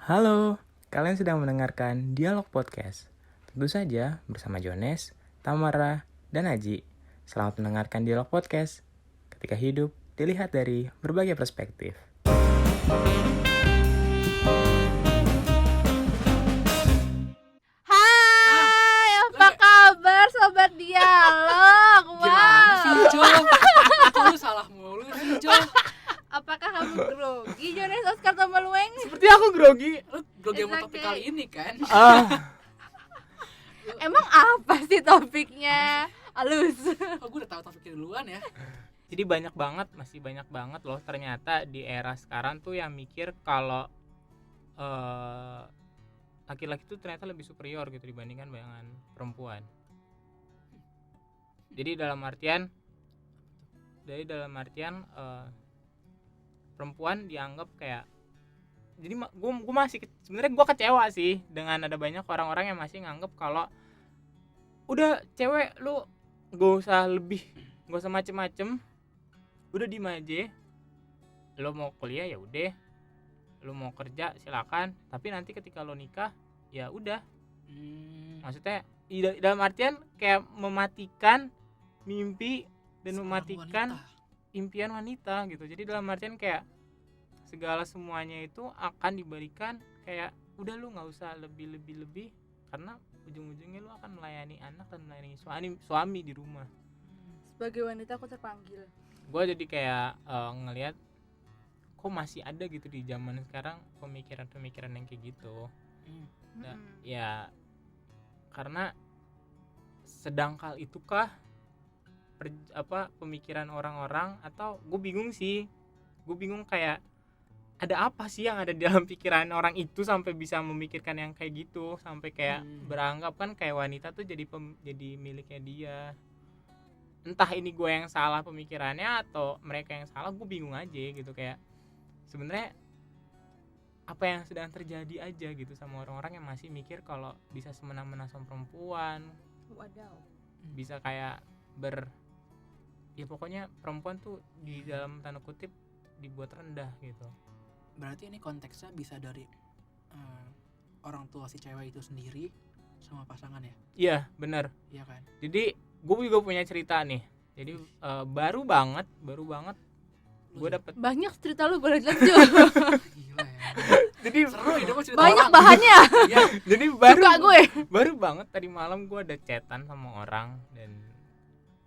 Halo, kalian sedang mendengarkan Dialog Podcast. Tentu saja bersama Jones, Tamara, dan Aji. Selamat mendengarkan Dialog Podcast. Ketika hidup dilihat dari berbagai perspektif. Hai, apa kabar Sobat Dialog? Gimana sih, Wow. Jo? Kok lu salah mulu sih, Jo? Apakah kamu grogi, Jones Oscar Tomalueng? Seperti aku grogi. Lu grogi sama It's topik okay. kali ini kan? Emang apa sih topiknya? Halus. Oh, gue udah tahu topiknya duluan ya. Jadi masih banyak banget loh ternyata di era sekarang tuh yang mikir kalau laki-laki tuh ternyata lebih superior gitu dibandingkan dengan perempuan. Jadi dalam artian perempuan dianggap kayak, jadi gue masih sebenarnya gue kecewa sih dengan ada banyak orang-orang yang masih nganggap kalau udah cewek lu gak usah macem-macem, udah diem aja, lo mau kuliah ya udah, lo mau kerja silakan, tapi nanti ketika lo nikah ya udah. Maksudnya dalam artian kayak mematikan mimpi dan mematikan impian wanita gitu. Jadi dalam artian kayak segala semuanya itu akan diberikan kayak udah lu nggak usah lebih karena ujung-ujungnya lu akan melayani anak dan melayani suami di rumah. Sebagai wanita aku terpanggil. Gue jadi kayak ngelihat kok masih ada gitu di zaman sekarang pemikiran yang kayak gitu. Ya karena sedangkal itukah pemikiran orang-orang, atau gue bingung kayak ada apa sih yang ada di dalam pikiran orang itu sampai bisa memikirkan yang kayak gitu, sampai kayak beranggap kan kayak wanita tuh jadi miliknya dia. Entah ini gue yang salah pemikirannya atau mereka yang salah, gue bingung aja gitu. Kayak sebenarnya apa yang sedang terjadi aja gitu sama orang-orang yang masih mikir kalau bisa semena-mena sama perempuan. Wadaw. Bisa kayak ya pokoknya perempuan tuh di dalam tanda kutip dibuat rendah gitu. Berarti ini konteksnya bisa dari orang tua si cewek itu sendiri sama pasangan ya? Iya benar. Iya kan? Jadi gue juga punya cerita nih. Jadi baru banget gue dapet Banyak cerita lu boleh lanjut. Gila ya. jadi Seru hidup cerita Banyak orang. bahannya. Iya. jadi Suka gue. baru banget tadi malam gue ada chatan sama orang, dan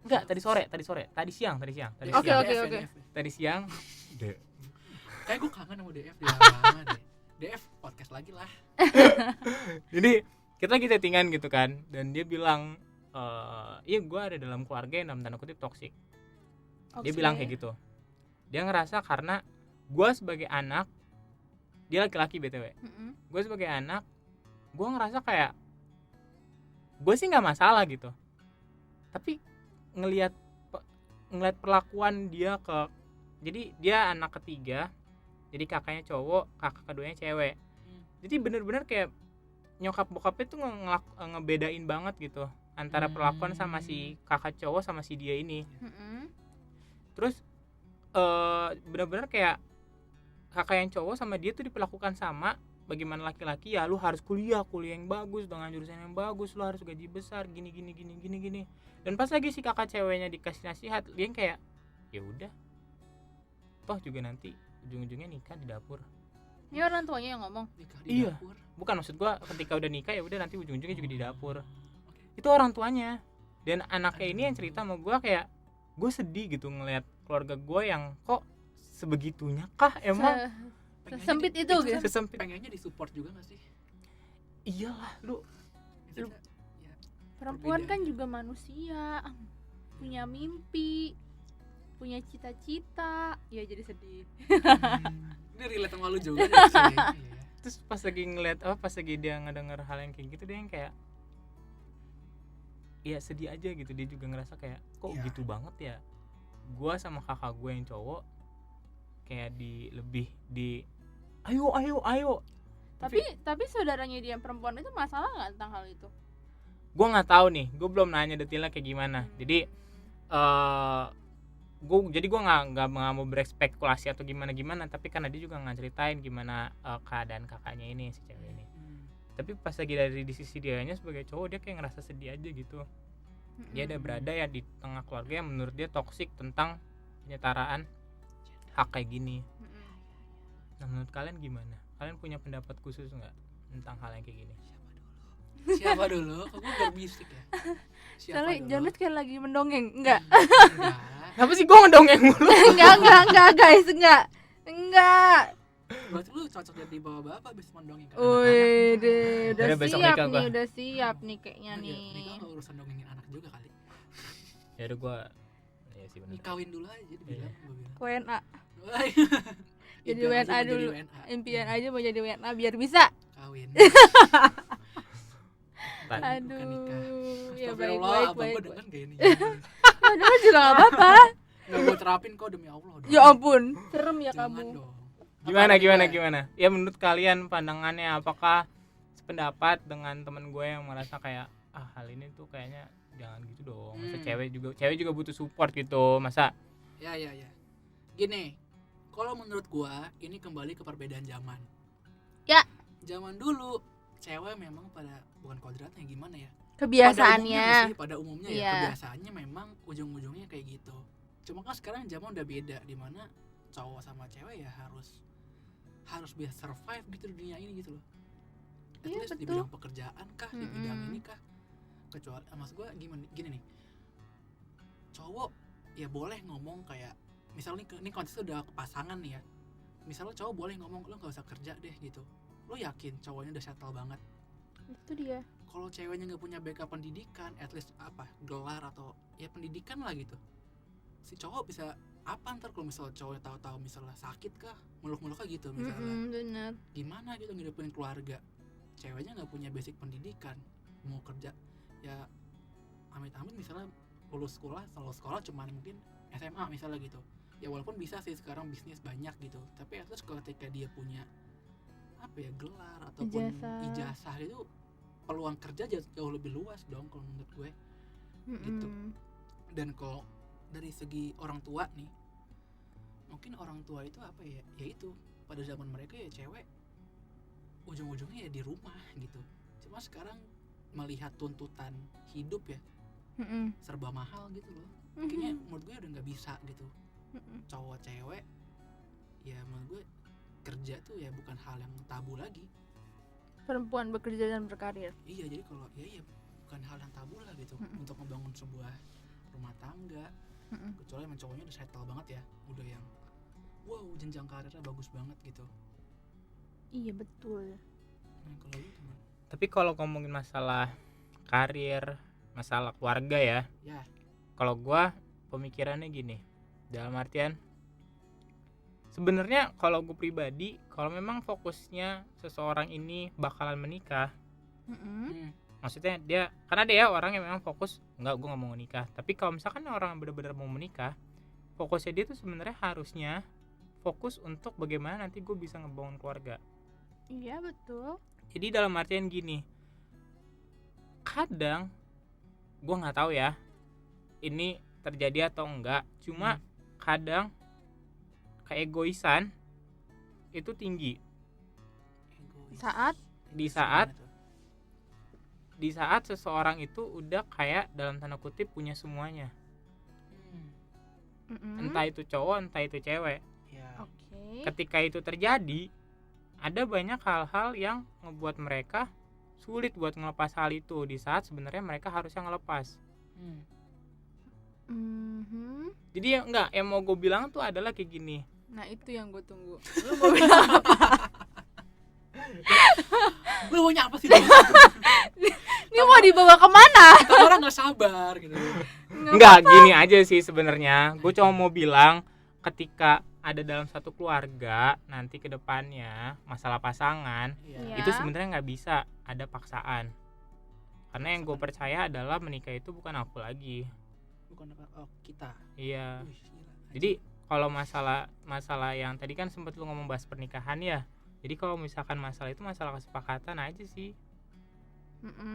enggak, tadi siang Oke. tadi siang Kayak gue kangen sama DF di lama deh. DF podcast lagi lah. Jadi kita lagi chattingan gitu kan, dan dia bilang iya gue ada dalam keluarga yang dalam tanda kutip toksik. Dia bilang kayak gitu. Dia ngerasa karena gue sebagai anak, dia laki-laki BTW, gue sebagai anak, gue ngerasa kayak gue sih nggak masalah gitu, tapi ngelihat perlakuan dia jadi dia anak ketiga, jadi kakaknya cowok, kakak keduanya cewek. Jadi bener-bener kayak nyokap bokapnya tuh ngebedain banget gitu antara perlakuan sama si kakak cowok sama si dia ini. Terus bener-bener kayak kakak yang cowok sama dia tuh diperlakukan sama. Bagaimana laki-laki ya lu harus kuliah yang bagus dengan jurusan yang bagus, lu harus gaji besar gini. Dan pas lagi si kakak ceweknya dikasih nasihat, dia kayak ya udah, toh juga nanti ujung-ujungnya nikah di dapur. Ini orang tuanya yang ngomong. Nikah di dapur. Bukan, maksud gua ketika udah nikah ya udah nanti ujung-ujungnya juga di dapur. Itu orang tuanya. Dan anaknya ini yang cerita sama gua, kayak gue sedih gitu ngelihat keluarga gua yang kok sebegitunya kah emang. Sesempit itu kan gitu. Sesempit. Pengennya disupport juga gak sih? Iyalah lu Ya, Perempuan berbeda. kan juga manusia, punya mimpi, punya cita-cita. Ya jadi sedih. Ini relate sama lu juga deh sih. Iya. terus pas lagi dia ngedenger hal yang kayak gitu, dia yang kayak ya sedih aja gitu. Dia juga ngerasa kayak kok Iya. gitu banget ya, gua sama kakak gue yang cowok kayak lebih di ayo. Tapi saudaranya dia yang perempuan itu masalah nggak tentang hal itu? Gue nggak tahu nih, gue belum nanya detailnya kayak gimana. Jadi gue nggak mau berspekulasi atau gimana, tapi karena dia juga nggak ceritain gimana keadaan kakaknya ini, si cewek ini. Tapi pas lagi dari di sisi dianya sebagai cowok, dia kayak ngerasa sedih aja gitu. Dia ada berada ya di tengah keluarga yang menurut dia toksik tentang penyetaraan hak kayak gini. Nah, menurut kalian gimana? Kalian punya pendapat khusus nggak tentang hal yang kayak gini? Siapa dulu? Kok gue berbisik ya? Soalnya Jonas kayak lagi mendongeng. Enggak. Kenapa sih gue ngedongeng mulu? enggak guys, enggak. Berarti lu cocok jadi bapak-bapak bisa mendongeng kan? Wih, udah Udah besok siap nikah nih, gua. udah siap nih kayaknya Nikah nih. nggak urusan dongengin anak juga kali. Ya udah gue, ya sih benar. Nikawin dulu aja dibilang, gue bilang. WNA. Wah, Jadi impian WNA aja mau dulu. jadi WNA. Impian aja mau jadi WNA biar bisa. Kawin. Tan. Bukan nikah. Aduh, ya Astagfirullah, abang baik. gue denger gak ini? Padahal juga gak apa-apa. Gak gue terapin kok demi Allah dong. Ya ampun, serem ya Jangan kamu. dong. Gimana? Ya menurut kalian pandangannya apakah sependapat dengan temen gue yang merasa kayak hal ini tuh kayaknya jangan gitu dong. Masa cewek juga butuh support gitu. Masa Ya. Gini, kalau menurut gua ini kembali ke perbedaan zaman. Ya. Zaman dulu cewek memang bukan kodratnya gimana ya? Kebiasaannya. Pada umumnya Iya. ya kebiasaannya memang ujung-ujungnya kayak gitu. Cuma kan sekarang zaman udah beda, dimana cowok sama cewek ya harus bisa survive gitu di dunia ini gitu loh. At Iya, least di betul. bidang pekerjaan kah, di bidang ini kah? Kecuali maksud gua gini nih. Cowok ya boleh ngomong kayak misalnya ini konteksnya udah pasangan nih ya. Misalnya cowok boleh ngomong lo gak usah kerja deh gitu. Lo yakin cowoknya udah settle banget? Itu dia. Kalau ceweknya nggak punya backup pendidikan, at least gelar atau ya pendidikan lah gitu, si cowok bisa apa ntar kalau misalnya cowoknya tahu-tahu misalnya sakit kah, muluk-muluk kah gitu misalnya, Bener. gimana gitu ngidupin keluarga, ceweknya nggak punya basic pendidikan, mau kerja ya amit-amit misalnya lulus sekolah cuman mungkin SMA misalnya gitu, ya walaupun bisa sih sekarang bisnis banyak gitu, tapi at least ketika dia punya gelar ataupun ijazah itu peluang kerja jauh lebih luas dong kalau menurut gue gitu. Dan kalau dari segi orang tua nih, mungkin orang tua itu ya itu pada zaman mereka ya cewek ujung-ujungnya ya di rumah gitu. Cuma sekarang melihat tuntutan hidup ya serba mahal gitu loh, kayaknya menurut gue udah nggak bisa gitu. Cowok cewek ya menurut gue kerja tuh ya bukan hal yang tabu lagi. Perempuan bekerja dan berkarir. Iya, jadi kalau ya bukan hal yang tabu lah gitu untuk membangun sebuah rumah tangga. Kecuali emang cowoknya udah settle banget ya, udah yang wow jenjang karirnya bagus banget gitu. Iya betul. Nah kalau lu gimana? tapi kalau ngomongin masalah karir, masalah keluarga ya. Ya. Kalau gue pemikirannya gini, dalam artian sebenarnya kalau gue pribadi, kalau memang fokusnya seseorang ini bakalan menikah, maksudnya karena dia orang yang memang fokus gue nggak mau menikah. Tapi kalau misalkan orang benar-benar mau menikah, fokusnya dia tuh sebenarnya harusnya fokus untuk bagaimana nanti gue bisa ngebangun keluarga. Iya betul. Jadi dalam artian gini, kadang gue nggak tahu ya ini terjadi atau enggak, cuma kadang keegoisan itu tinggi di saat seseorang itu udah kayak dalam tanda kutip punya semuanya. Entah itu cowok entah itu cewek. Oke. Ketika itu terjadi, ada banyak hal-hal yang ngebuat mereka sulit buat ngelepas hal itu di saat sebenarnya mereka harusnya ngelepas. Jadi yang mau gue bilang tuh adalah kayak gini. Nah itu yang gue tunggu. Lu mau bilang apa? Lu maunya apa sih? Ini mau dibawa kemana? Kita orang nggak sabar gitu. Enggak, gini aja sih sebenarnya. Gue cuma mau bilang ketika ada dalam satu keluarga nanti ke depannya masalah pasangan, Iya. itu sebenarnya nggak bisa ada paksaan. Karena yang gue percaya adalah menikah itu bukan aku lagi. Bukan kita. Iya. Wih, gila. Jadi kalau masalah yang tadi kan sempat lu ngomong bahas pernikahan ya. Jadi kalau misalkan masalah itu masalah kesepakatan aja sih.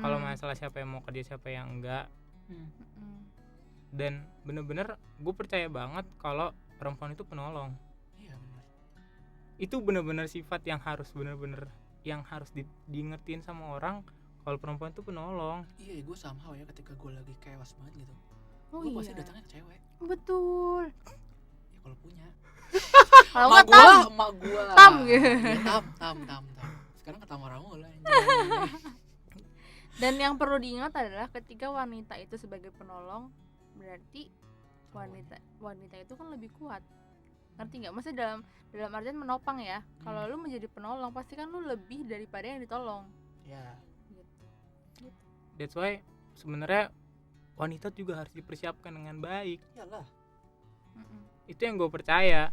Kalau masalah siapa yang mau kerja siapa yang enggak. Dan bener-bener gue percaya banget kalau perempuan itu penolong. Iya benar. Itu bener-bener sifat yang harus bener-bener yang harus diingetin sama orang, kalau perempuan itu penolong. Iya, gue somehow ya ketika gue lagi chaos banget gitu, Oh gue pasti iya, datangnya ke cewek. betul. Ya kalau punya. Kalau Emak nggak tam, emak gua. Tam gitu. Iya, tam. Sekarang kata orang mulu anjay. Dan yang perlu diingat adalah ketika wanita itu sebagai penolong, berarti wanita itu kan lebih kuat. Ngerti nggak? Maksudnya dalam artian menopang ya. Kalau lu menjadi penolong, pasti kan lu lebih daripada yang ditolong. Ya, Gitu. That's why sebenarnya wanita juga harus dipersiapkan dengan baik. iyalah. Mm-mm. Itu yang gue percaya.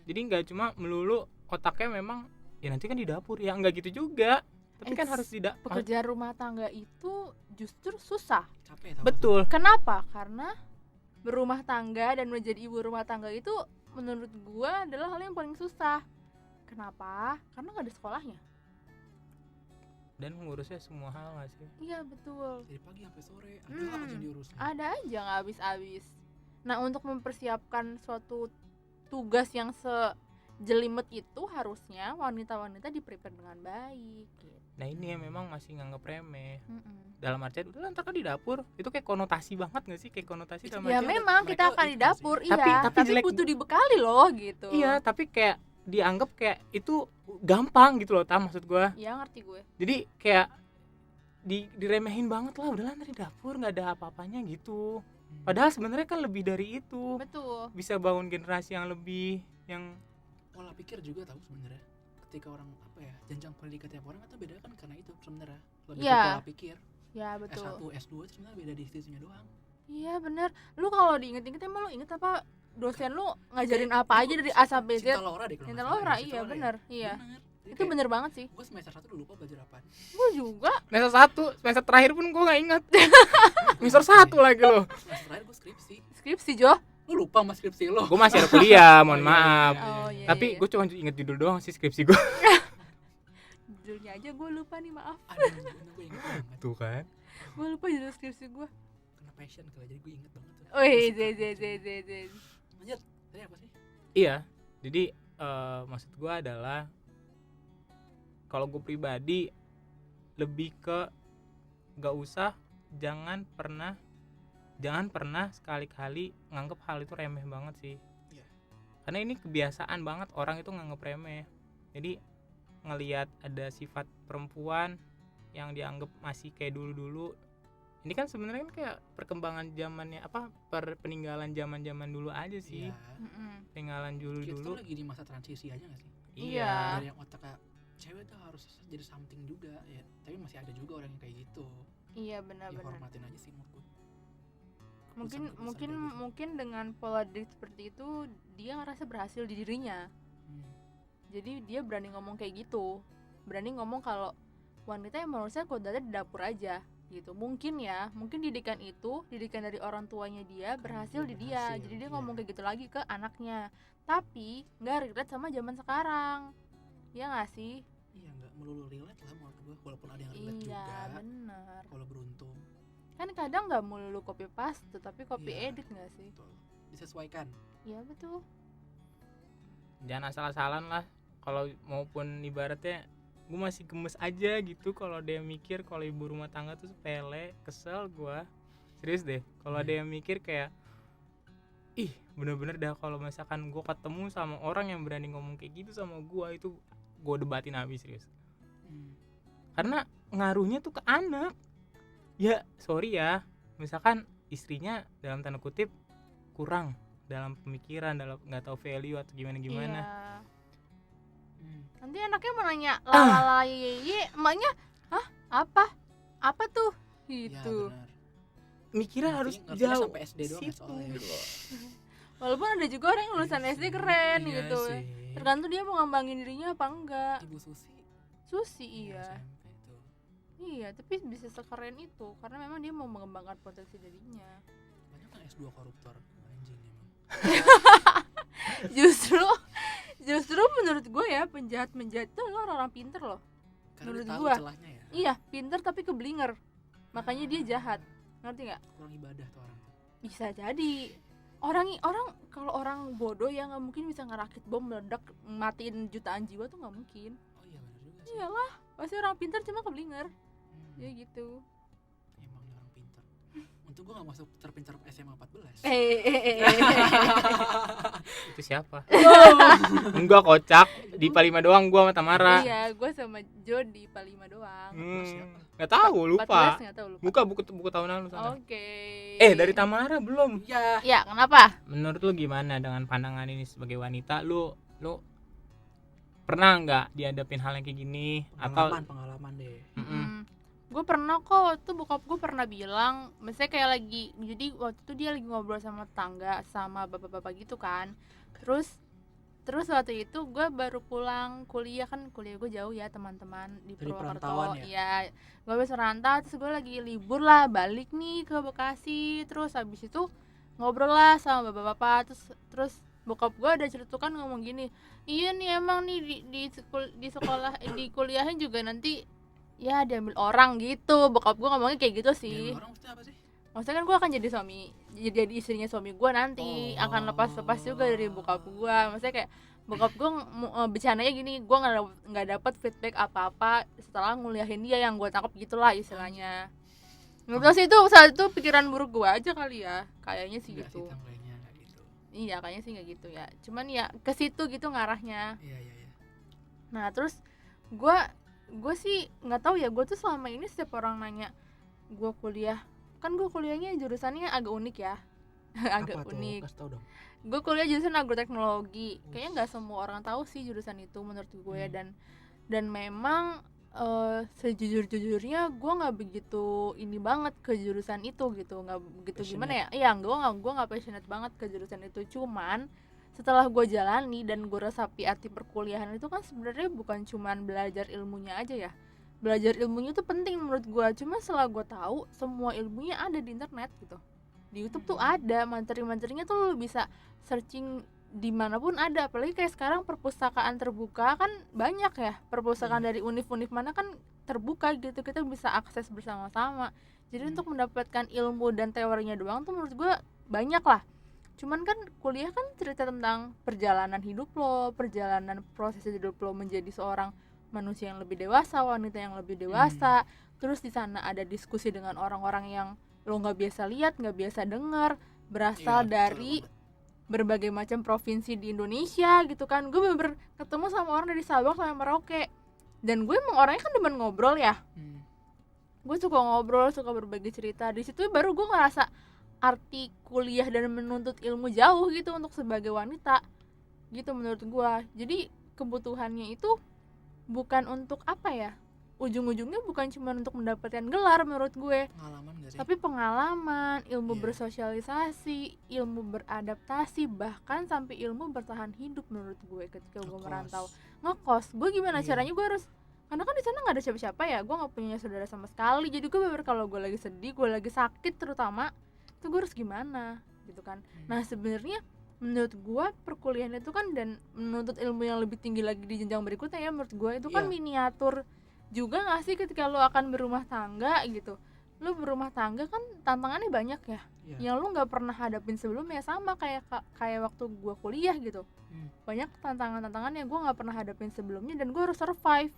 Jadi nggak cuma melulu otaknya memang ya nanti kan di dapur ya, nggak gitu juga. Tapi kan harus tidak Pekerjaan rumah tangga itu justru susah. Capek tau. betul. Kenapa? Karena berumah tangga dan menjadi ibu rumah tangga itu menurut gua adalah hal yang paling susah. Kenapa? Karena nggak ada sekolahnya. Dan mengurusnya semua hal nggak sih? Iya betul. Dari pagi sampai sore ada aja diurusin. Ada aja nggak habis-habis. Nah untuk mempersiapkan suatu tugas yang sejelimet itu harusnya wanita-wanita di-prepare dengan baik. Gitu. Nah ini yang memang masih nganggep remeh. Mm-mm. Dalam artian udah ntar kan di dapur. Itu kayak konotasi banget nggak sih? Kayak konotasi dalam Ya artian memang mereka kita akan di itu dapur, sih. iya. Tapi Tapi jelek. butuh dibekali loh gitu. iya, tapi kayak dianggap kayak itu gampang gitu loh, maksud gua. Ya ngerti gue. Jadi kayak diremehin banget lah, udahlah ntar di dapur nggak ada apa-apanya gitu. Padahal sebenarnya kan lebih dari itu. Betul. Bisa bangun generasi yang lebih yang Pola pikir juga tahu sebenarnya. Ketika orang apa ya, jenjang pendidikan tiap orang itu beda kan karena itu sebenarnya. Lebih Iya. ke pola pikir. Ya betul. S1, S2 itu sebenarnya beda di situnya doang. Iya bener. Lu kalau diinget-inget emang lu inget apa dosen lu ngajarin apa aja dari A sampai Z? Cinta Laura deh kalau Cinta nggak salah Laura, ya. Cinta iya Laura bener. ya. Iya. Bener. Jadi Itu bener banget sih. gue semester 1 udah lupa belajar apaan. Gue juga. semester 1, semester terakhir pun gue nggak ingat. Semester 1 lagi loh. Semester terakhir gue skripsi. Skripsi Jo. Lu lupa sama skripsi lo. Gue masih ada kuliah, mohon Oh, iya, maaf. iya, Oh iya. iya. Tapi iya. gue cuma inget judul doang sih skripsi gue. Judulnya aja gue lupa nih, maaf. Aduh, gue inget banget. Tuh kan. Gue lupa judul skripsi gue. Kena passion kali jadi gue inget banget tuh. Wih, Z. Lanjut. Tadi apa sih? Iya. Jadi maksud gue adalah kalau gue pribadi lebih ke jangan pernah sekali-kali nganggep hal itu remeh banget sih. Iya. Karena ini kebiasaan banget orang itu nganggep remeh. Jadi ngelihat ada sifat perempuan yang dianggap masih kayak dulu-dulu. Ini kan sebenarnya kan kayak perkembangan zamannya peninggalan zaman-zaman dulu aja sih. Iya. Peninggalan Kita dulu-dulu. tuh lagi di masa transisi aja gak sih? Iya. Dari yang otaknya cewek tuh harus jadi something juga ya. Tapi masih ada juga orang yang kayak gitu. Iya Ya benar-benar. hormatin aja sih menurutku. Mungkin Keputusan-keputusan mungkin kayak gitu. mungkin dengan pola diri seperti itu dia ngerasa berhasil di dirinya. Jadi dia berani ngomong kayak gitu. Berani ngomong kalau wanita yang menurut saya kodratnya di dapur aja gitu. Mungkin didikan dari orang tuanya dia berhasil di dia. berhasil, Jadi dia iya. ngomong kayak gitu lagi ke anaknya. Tapi nggak relate sama zaman sekarang. Iya nggak sih? Iya nggak melulu relate lah menurut gue. Walaupun ada yang relate Iya juga. benar. Kalau beruntung. Kan kadang nggak melulu copy paste, tapi copy Iya. edit nggak sih? Betul. Disesuaikan. Iya betul. Jangan asal-asalan lah. Kalau maupun ibaratnya gue masih gemes aja gitu kalau dia mikir kalau ibu rumah tangga tuh sepele, kesel gue. Serius deh. Kalau ada yang mikir kayak ih bener-bener dah kalau misalkan gue ketemu sama orang yang berani ngomong kayak gitu sama gue, itu gue debatin habis serius. Karena ngaruhnya tuh ke anak. Ya sorry ya, misalkan istrinya dalam tanda kutip kurang dalam pemikiran, dalam nggak tahu value atau gimana Iya. Hmm. Nanti anaknya mau nanya lalala ye, emaknya, hah apa tuh Ya gitu. benar. Mikirnya harus Ngertinya jauh sampai SD doang ya situ soalnya. gitu loh. Walaupun ada juga orang yang lulusan SD keren Iya gitu. sih. Tergantung dia mau ngembangin dirinya apa enggak. Ibu Susi. Susi iya. SMP tuh. Iya, tapi bisa sekeren itu karena memang dia mau mengembangkan potensi dirinya. Banyak kan S2 koruptor. Anjing emang. Justru menurut gue ya penjahat itu orang-orang pinter loh. Karena Menurut dia tahu gua. celahnya ya. Iya, pinter tapi keblinger. Makanya dia jahat. Ngerti nggak? Kurang ibadah tuh orang tuh. Bisa jadi orang kalau orang bodoh ya nggak mungkin bisa ngerakit bom meledak matiin jutaan jiwa tuh nggak mungkin. Oh iya benar juga sih. Iyalah, pasti orang pintar cuma keblinger. Ya gitu. Emang nih orang pintar. Untung gue gak masuk terpintar SMA 14. Itu siapa? Enggak, kocak. Di IPA 5 doang gua sama Tamara. Iya, gue sama Jo di IPA 5 doang. Nggak tahu, lupa. 14 nggak tahu, lupa. Buka buku tahunan lu sana. Oke. Dari Tamara belum. Iya. Ya, kenapa? Menurut lu gimana dengan pandangan ini sebagai wanita? Lu pernah nggak dihadapin hal yang kayak gini? Pengalaman deh. Gue pernah kok, tuh bokap gue pernah bilang, misalnya kayak lagi, jadi waktu itu dia lagi ngobrol sama tetangga, sama bapak-bapak gitu kan. Terus waktu itu gue baru pulang kuliah, kan kuliah gue jauh ya teman-teman di Dari Purwokerto. perantauan Iya, gue habis merantau, terus gue lagi libur lah, balik nih ke Bekasi. Terus habis itu ngobrol lah sama bapak-bapak, terus bokap gue ada ceritukan ngomong gini, iya nih emang nih di sekolah di kuliahnya juga nanti ya diambil orang gitu. Bokap gue ngomongnya kayak gitu sih. Orang maksudnya apa sih? Maksudnya kan gue akan jadi istrinya suami gue nanti, akan lepas juga dari bokap gue. Maksudnya kayak bokap gue bercandanya gini, gue nggak dapat feedback apa-apa setelah nguliahin dia, yang gue tangkap gitulah istilahnya. Menurut sih itu saat itu pikiran buruk gue aja kali ya, kayaknya sih Enggak gitu. sih, kayaknya enggak gitu. Iya, kayaknya sih nggak gitu ya. Cuman ya ke situ gitu ngarahnya. Iya. Nah terus gue sih nggak tahu ya, gue tuh selama ini setiap orang nanya gue kuliah, kan gue kuliahnya jurusannya agak unik ya. Agak Apa unik. Kasih tau dong. Gue kuliah jurusan agroteknologi. Kayaknya nggak semua orang tahu sih jurusan itu menurut gue ya. Dan memang sejujurnya gue nggak begitu ini banget ke jurusan itu gitu, nggak begitu Passionate. gimana ya. Iya, gue nggak passionate banget ke jurusan itu. Cuman setelah gue jalani dan gue resapi arti perkuliahan itu kan sebenarnya bukan cuman belajar ilmunya aja ya. Belajar ilmunya itu penting menurut gue. Cuma setelah gue tahu semua ilmunya ada di internet gitu. Di YouTube tuh ada materi-materinya, tuh lu bisa searching dimanapun ada. Apalagi kayak sekarang perpustakaan terbuka kan banyak ya. Perpustakaan dari univ-univ mana kan terbuka gitu, kita bisa akses bersama-sama. Jadi untuk mendapatkan ilmu dan teorinya doang tuh menurut gue banyak lah. Cuman kan kuliah kan cerita tentang perjalanan hidup lo, perjalanan proses hidup lo menjadi seorang manusia yang lebih dewasa, wanita yang lebih dewasa. Terus di sana ada diskusi dengan orang-orang yang lo nggak biasa lihat, nggak biasa dengar, berasal dari berbagai macam provinsi di Indonesia gitu kan. Gue bener-bener ketemu sama orang dari Sabang sampai Merauke, dan gue emang orangnya kan demen ngobrol ya. Gue suka ngobrol, suka berbagi cerita. Di situ baru gue ngerasa arti kuliah dan menuntut ilmu jauh gitu untuk sebagai wanita gitu menurut gue. Jadi kebutuhannya itu bukan untuk apa ya, ujung-ujungnya bukan cuma untuk mendapatkan gelar menurut gue, Pengalaman gak sih? tapi pengalaman, ilmu bersosialisasi, ilmu beradaptasi, bahkan sampai ilmu bertahan hidup menurut gue ketika gue merantau. Ngekos, gue gimana caranya, gue harus, karena kan di sana nggak ada siapa-siapa ya, gue nggak punya saudara sama sekali. Jadi gue bener kalau gue lagi sedih, gue lagi sakit terutama, itu gue harus gimana gitu kan. Nah sebenarnya menurut gue perkuliahan itu kan dan menuntut ilmu yang lebih tinggi lagi di jenjang berikutnya ya, menurut gue itu kan miniatur juga gak sih ketika lo akan berumah tangga gitu. Lo berumah tangga kan tantangannya banyak ya, yang lo gak pernah hadapin sebelumnya. Sama kayak waktu gue kuliah gitu, banyak tantangan-tantangan yang gue gak pernah hadapin sebelumnya dan gue harus survive.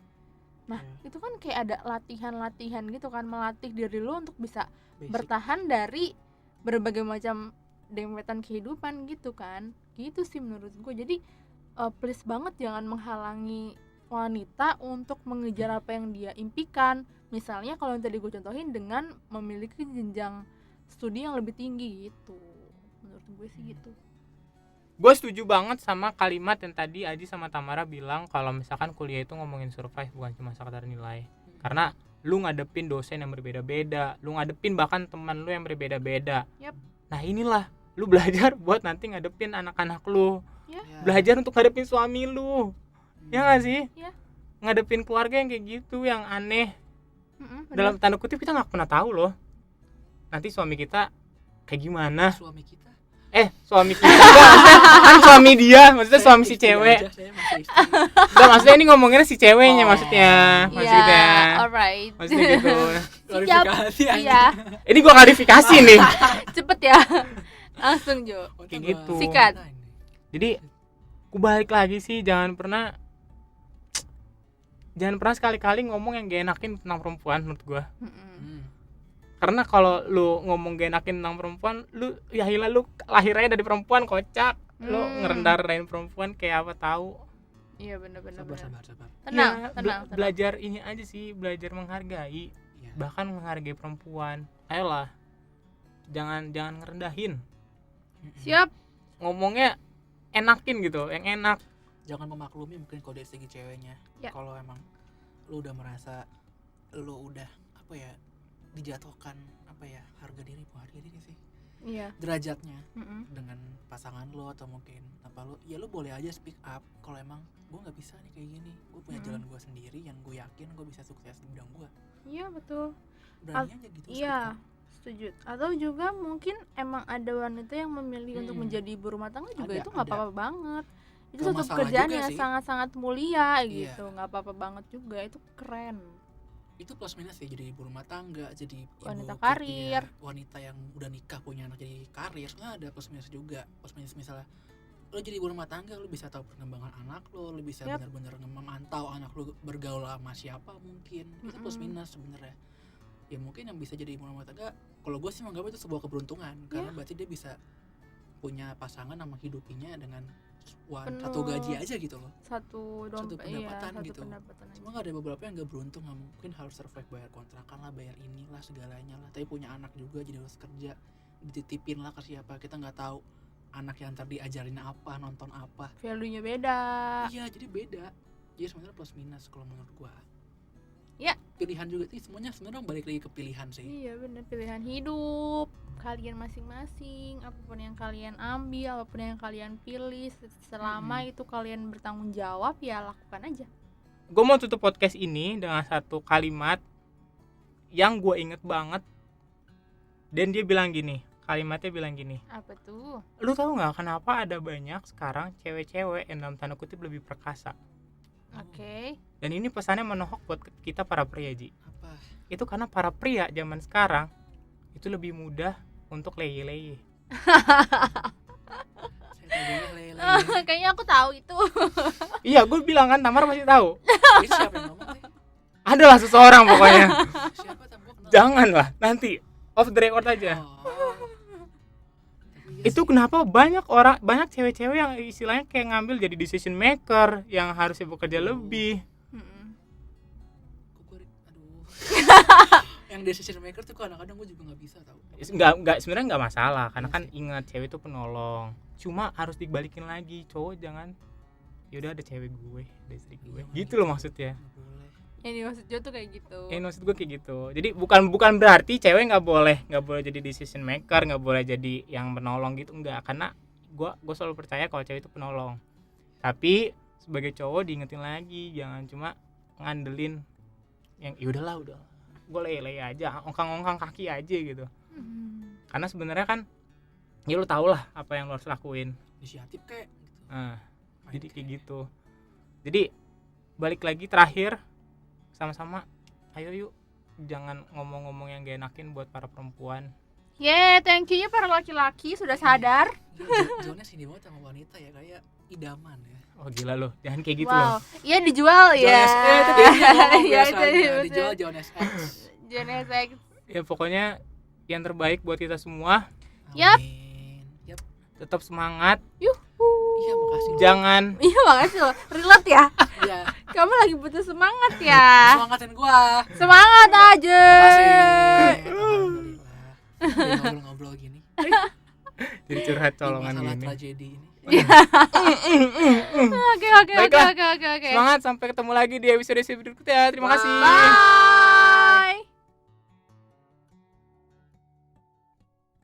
Nah itu kan kayak ada latihan-latihan gitu kan, melatih diri lo untuk bisa bertahan dari berbagai macam dempetan kehidupan gitu kan. Gitu sih menurut gue. Jadi please banget jangan menghalangi wanita untuk mengejar apa yang dia impikan. Misalnya kalau yang tadi gue contohin dengan memiliki jenjang studi yang lebih tinggi gitu. Menurut gue sih gitu. Gue setuju banget sama kalimat yang tadi Aji sama Tamara bilang kalau misalkan kuliah itu ngomongin survive, bukan cuma sekedar nilai. Karena lu ngadepin dosen yang berbeda-beda, lu ngadepin bahkan teman lu yang berbeda-beda. Nah inilah lu belajar buat nanti ngadepin anak-anak lu. Belajar untuk ngadepin suami lu. Ya nggak sih? Ngadepin keluarga yang kayak gitu, yang aneh. Dalam tanda kutip kita nggak pernah tahu loh nanti suami kita kayak gimana. Suami kita? Suami kita kan suami dia, maksudnya suami si cewek. Enggak, maksudnya ini ngomonginnya si ceweknya maksudnya. Alright. maksudnya gitu. Klarifikasi aja. Iya, Ini gua klarifikasi nih. cepet ya. Langsung Jo. Kayak gitu. Sikat. Jadi gua balik lagi sih, jangan pernah sekali-kali ngomong yang gak enakin tentang perempuan menurut gua. Karena kalau lu ngomong gak enakin tentang perempuan, lu ya hilah, lu lahirnya dari perempuan, kocak. Lu ngerendahin perempuan kayak apa tahu. Iya benar-benar. Sabar. Tenang, Ya, tenang. belajar ini aja sih, belajar menghargai, Iya. bahkan menghargai perempuan. Ayolah, jangan ngerendahin, Siap. ngomongnya enakin gitu, yang enak. Jangan memaklumi mungkin kalau dari segi ceweknya. Ya. Kalau emang lu udah merasa lu udah apa ya, dijatuhkan apa ya, harga diri sih, Iya. derajatnya Mm-mm. dengan pasangan lo atau mungkin apa lo, ya lo boleh aja speak up kalau emang gue nggak bisa nih kayak gini, gue punya jalan gue sendiri yang gue yakin gue bisa sukses di bidang gue. Iya betul. Berani aja gitu. Iya, speak up. setuju. Atau juga mungkin emang ada wanita yang memilih untuk menjadi ibu rumah tangga juga, Ada, itu nggak ada. apa-apa banget. Itu Gak suatu masalah pekerjaan juga yang sih. sangat-sangat mulia Iya. gitu, nggak apa-apa banget juga, itu keren. Itu plus minus ya, jadi ibu rumah tangga, jadi ibu Wanita ke- karir. iya, wanita yang udah nikah punya anak jadi karir, sebenarnya ada plus minus juga. Plus minus misalnya lo jadi ibu rumah tangga, lo bisa tahu perkembangan anak lo bisa Yap. benar-benar memantau anak lo bergaul sama siapa mungkin. Itu plus minus sebenarnya. Ya mungkin yang bisa jadi ibu rumah tangga, kalau gue sih menganggap itu sebuah keberuntungan, karena berarti dia bisa punya pasangan sama hidupinya dengan satu Penuh. gaji aja gitu loh. Satu pendapatan satu gitu. pendapatan aja. Cuma ada beberapa yang gak beruntung, nggak mungkin harus survive bayar kontrakan lah, bayar inilah segalanya lah, tapi punya anak juga jadi harus kerja, dititipin lah ke siapa, kita nggak tahu anak yang ntar diajarin apa, nonton apa. Value-nya beda. Iya, jadi beda. Jadi sebenarnya plus minus kalau menurut gua. Ya. Pilihan juga sih, semuanya sebenarnya balik lagi ke pilihan sih. Iya bener, pilihan hidup kalian masing-masing, apapun yang kalian ambil, apapun yang kalian pilih, selama itu kalian bertanggung jawab, ya lakukan aja. Gue mau tutup podcast ini dengan satu kalimat yang gue inget banget, dan dia bilang gini, kalimatnya bilang gini, Apa tuh? lu tahu nggak kenapa ada banyak sekarang cewek-cewek yang dalam tanda kutip lebih perkasa? Oke. Dan ini pesannya menohok buat kita para pria, Ji. Apa? Itu karena para pria zaman sekarang itu lebih mudah untuk leye-leye. Saya tadinya lele. Kayaknya aku tahu itu. Iya, gue bilang kan, Tamar pasti tahu. Ini siapa yang ngomong sih? Adalah seseorang pokoknya. Siapa tahu gua kenal. Janganlah, nanti off the record aja. Oh. Tapi iya Itu sih. kenapa banyak cewek-cewek yang istilahnya kayak ngambil jadi decision maker yang harusnya bekerja lebih. Mm-mm. Aduh. Yang decision maker tuh kadang-kadang gue juga nggak bisa tahu. Enggak sebenarnya enggak masalah karena kan ingat cewek itu penolong. Cuma harus dibalikin lagi, cowok jangan yaudah ada cewek gue, ada istri gue. Iya, Gitu loh maksudnya. Nggak boleh. Yang dimaksud Jo tuh kayak gitu. Maksud gue kayak gitu. Jadi bukan berarti cewek nggak boleh jadi decision maker, nggak boleh jadi yang menolong gitu, enggak. Karena gue selalu percaya kalau cewek itu penolong. Tapi sebagai cowok diingetin lagi, jangan cuma ngandelin yang udah gue lele aja, ongkang kaki aja gitu. Karena sebenarnya kan ya lu tau lah apa yang lo harus lakuin. Inisiatif kayak gitu. Nah, Main jadi kayak kayak. gitu. Jadi balik lagi terakhir, sama-sama ayo yuk jangan ngomong-ngomong yang gak enakin buat para perempuan. Thank you ya para laki-laki sudah sadar. Zonnya sini banget sama wanita ya, kayak idaman ya. Oh gila lo, jangan kayak gitu loh. Wow, iya dijual ya. Jones itu dia ngomong Iya, biasanya, itu dijual Jones X. Jones X. Ya pokoknya yang terbaik buat kita semua. Yap. Amin. Yap. Tetap semangat, Iya, makasih. loh. jangan Iya makasih loh, relate ya. Iya. Kamu lagi butuh semangat ya. Semangatin gua. Semangat aja. Makasih. Alhamdulillah. Ngobrol-ngobrol gini. jadi curhat Di colongan masalah gini. tragedi ini. Oke. Baiklah. Semangat, sampai ketemu lagi di episode berikutnya. Terima kasih. Bye.